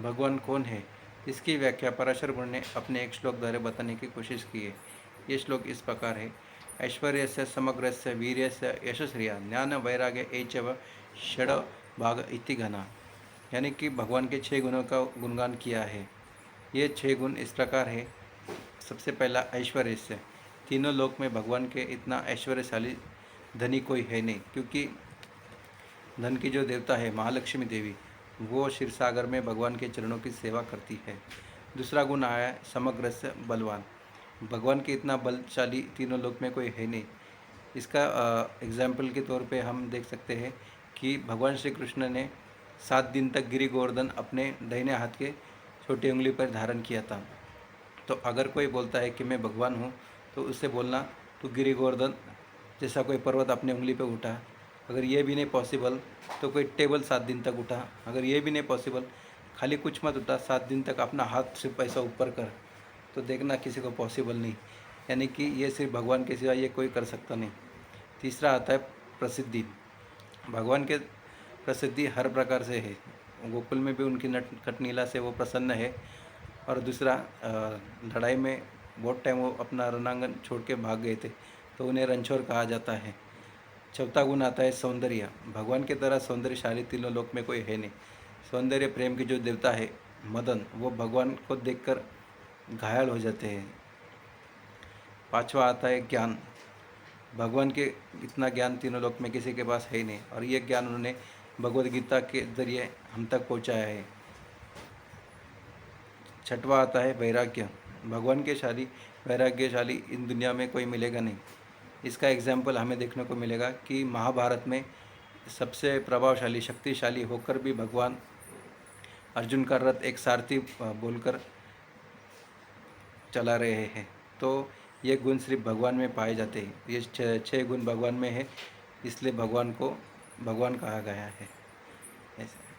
भगवान कौन है, इसकी व्याख्या पराशर मुनि ने अपने एक श्लोक द्वारा बताने की कोशिश की है। ये श्लोक इस प्रकार है। ऐश्वर्यस्य समग्रस्य वीर्यस्य यशस्रिया ज्ञान वैराग्य एचव षड भाग इति घना। यानी कि भगवान के 6 गुणों का गुणगान किया है। ये 6 गुण इस प्रकार है। सबसे पहला ऐश्वर्य से, तीनों लोक में भगवान के इतना ऐश्वर्यशाली धनी कोई है नहीं, क्योंकि धन की जो देवता है महालक्ष्मी देवी, वो क्षीर सागर में भगवान के चरणों की सेवा करती है। दूसरा गुण आया है समग्र से बलवान। भगवान के इतना बलशाली तीनों लोक में कोई है नहीं। इसका एग्जाम्पल के तौर पे हम देख सकते हैं कि भगवान श्री कृष्ण ने 7 दिन तक गिरि गोवर्धन अपने दाहिने हाथ के छोटी उंगली पर धारण किया था। तो अगर कोई बोलता है कि मैं भगवान हूँ, तो उससे बोलना तू गिरि गोवर्धन जैसा कोई पर्वत अपनी उंगली पर उठा। अगर ये भी नहीं पॉसिबल तो कोई टेबल 7 दिन तक उठा। अगर ये भी नहीं पॉसिबल, खाली कुछ मत उठा, 7 दिन तक अपना हाथ सिर्फ ऐसा ऊपर कर, तो देखना किसी को पॉसिबल नहीं। यानी कि ये सिर्फ भगवान के सिवा ये कोई कर सकता नहीं। तीसरा आता है प्रसिद्धि। भगवान के प्रसिद्धि हर प्रकार से है। गोकुल में भी उनकी नटखट लीला से वो प्रसन्न है। और दूसरा, लड़ाई में बहुत टाइम वो अपना रणांगन छोड़ के भाग गए थे, तो उन्हें रणछोड़ कहा जाता है। चौथा गुण आता है सौंदर्य। भगवान की तरह सौंदर्यशाली तीनों लोक में कोई है नहीं। सौंदर्य प्रेम की जो देवता है मदन, वो भगवान को देखकर घायल हो जाते हैं। पांचवा आता है ज्ञान। भगवान के इतना ज्ञान तीनों लोक में किसी के पास है ही नहीं, और ये ज्ञान उन्होंने भगवद गीता के जरिए हम तक पहुंचाया है। छठवा आता है वैराग्य। भगवान के शाली वैराग्यशाली इन दुनिया में कोई मिलेगा नहीं। इसका एग्जाम्पल हमें देखने को मिलेगा कि महाभारत में सबसे प्रभावशाली शक्तिशाली होकर भी भगवान अर्जुन का रथ एक सारथी बोलकर चला रहे हैं। तो ये गुण सिर्फ भगवान में पाए जाते हैं। ये 6 गुण भगवान में है, इसलिए भगवान को भगवान कहा गया है। ऐसे